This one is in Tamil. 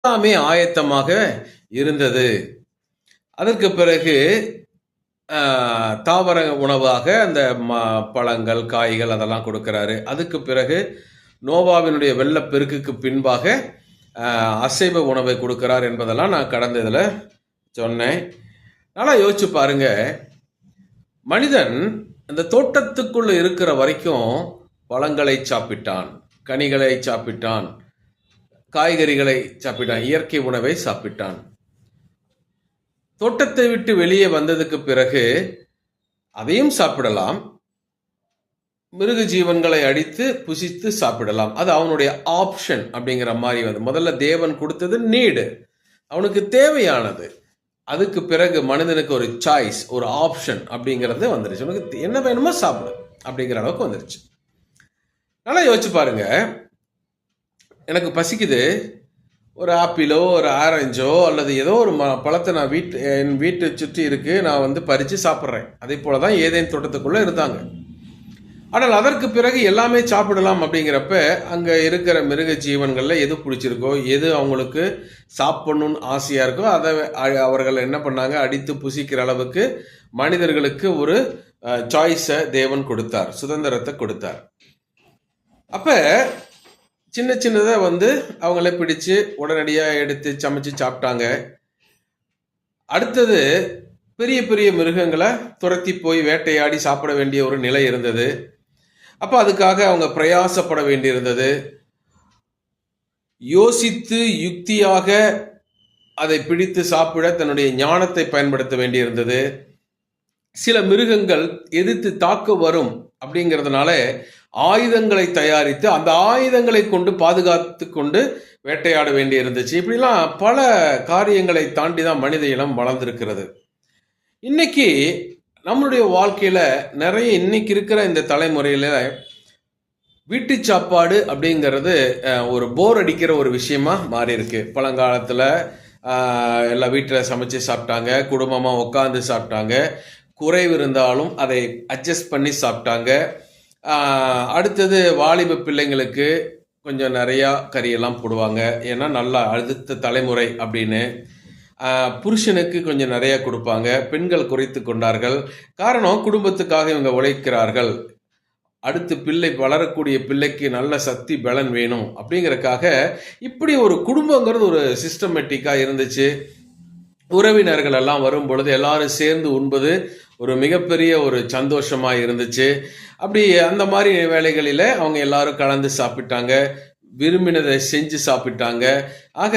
எல்லாமே ஆயத்தமாக இருந்தது. அதற்கு பிறகு தாவர உணவாக அந்த பழங்கள், காய்கள் அதெல்லாம் கொடுக்கிறாரு. அதுக்கு பிறகு நோவாவினுடைய வெள்ளப்பெருக்குக்கு பின்பாக அசைவ உணவை கொடுக்கிறார் என்பதெல்லாம் நான் கடந்த இதில் சொன்னேன். நல்லா யோசிச்சு பாருங்க, மனிதன் இந்த தோட்டத்துக்குள்ள இருக்கிற வரைக்கும் பழங்களை சாப்பிட்டான், கனிகளை சாப்பிட்டான், காய்கறிகளை சாப்பிட்டான், இயற்கை உணவை சாப்பிட்டான். தோட்டத்தை விட்டு வெளியே வந்ததுக்கு பிறகு அதையும் சாப்பிடலாம், மிருக ஜீவன்களை அடித்து புசித்து சாப்பிடலாம். அது அவனுடைய ஆப்ஷன் அப்படிங்கிற மாதிரி வந்து முதல்ல தேவன் கொடுத்தது நீடு, அவனுக்கு தேவையானது. அதுக்கு பிறகு மனிதனுக்கு ஒரு சாய்ஸ், ஒரு ஆப்ஷன் அப்படிங்கிறது வந்துருச்சு. உனக்கு என்ன வேணுமோ சாப்பிடு அப்படிங்கிற அளவுக்கு வந்துருச்சு. நல்லா யோசிச்சு பாருங்க, எனக்கு பசிக்குது, ஒரு ஆப்பிளோ ஒரு ஆரஞ்சோ அல்லது ஏதோ ஒரு பழத்தை நான் என் வீட்டை சுற்றி இருக்கு, நான் வந்து பறித்து சாப்பிட்றேன். அதே போல தான் ஏதேன் தோட்டத்துக்குள்ளே இருந்தாங்க. ஆனால் அதற்கு பிறகு எல்லாமே சாப்பிடலாம் அப்படிங்கிறப்ப அங்கே இருக்கிற மிருக ஜீவன்களில் எது பிடிச்சிருக்கோ, எது அவங்களுக்கு சாப்பிடணும்னு ஆசையாக இருக்கோ அதை அவர்கள் என்ன பண்ணாங்க, அடித்து புசிக்கிற அளவுக்கு மனிதர்களுக்கு ஒரு சாய்ஸை தேவன் கொடுத்தார், சுதந்திரத்தை கொடுத்தார். அப்போ சின்ன சின்னதை வந்து அவங்களே பிடிச்சு உடனடியாக எடுத்து சமைச்சு சாப்பிட்டாங்க. அடுத்தது பெரிய பெரிய மிருகங்களை துரத்தி போய் வேட்டையாடி சாப்பிட வேண்டிய ஒரு நிலை இருந்தது. அப்போ அதுக்காக அவங்க பிரயாசப்பட வேண்டியிருந்தது. யோசித்து யுக்தியாக அதை பிடித்து சாப்பிட தன்னுடைய ஞானத்தை பயன்படுத்த வேண்டியிருந்தது. சில மிருகங்கள் எதிர்த்து தாக்க வரும் அப்படிங்கிறதுனால ஆயுதங்களை தயாரித்து அந்த ஆயுதங்களை கொண்டு பாதுகாத்து கொண்டு வேட்டையாட வேண்டி இருந்துச்சு. இப்படிலாம் பல காரியங்களை தாண்டி தான் மனித இனம் வளர்ந்திருக்கிறது. இன்னைக்கு நம்மளுடைய வாழ்க்கையில நிறைய இன்னைக்கு இருக்கிற இந்த தலைமுறையில வீட்டு சாப்பாடு அப்படிங்கிறது ஒரு போர் அடிக்கிற ஒரு விஷயமா மாறி இருக்கு. பழங்காலத்துல எல்லாம் வீட்டில் சமைச்சு சாப்பிட்டாங்க, குடும்பமா உட்காந்து சாப்பிட்டாங்க, குறைவு இருந்தாலும் அதை அட்ஜஸ்ட் பண்ணி சாப்பிட்டாங்க. அடுத்தது வாலிப பிள்ளைங்களுக்கு கொஞ்சம் நிறையா கறியெல்லாம் போடுவாங்க, ஏன்னா நல்லா அடுத்த தலைமுறை அப்படின்னு. புருஷனுக்கு கொஞ்சம் நிறைய கொடுப்பாங்க, பெண்கள் குறைத்து கொண்டார்கள். காரணம், குடும்பத்துக்காக இவங்க உழைக்கிறார்கள், அடுத்து பிள்ளை வளரக்கூடிய பிள்ளைக்கு நல்ல சக்தி பலன் வேணும் அப்படிங்கிறதுக்காக இப்படி ஒரு குடும்பங்கிறது ஒரு சிஸ்டமேட்டிக்காக இருந்துச்சு. உறவினர்கள் எல்லாம் வரும் பொழுது எல்லாரும் சேர்ந்து உண்பது ஒரு மிகப்பெரிய ஒரு சந்தோஷமாக இருந்துச்சு. அப்படி அந்த மாதிரி வேலைகளில் அவங்க எல்லாரும் கலந்து சாப்பிட்டாங்க, விரும்பினதை செஞ்சு சாப்பிட்டாங்க. ஆக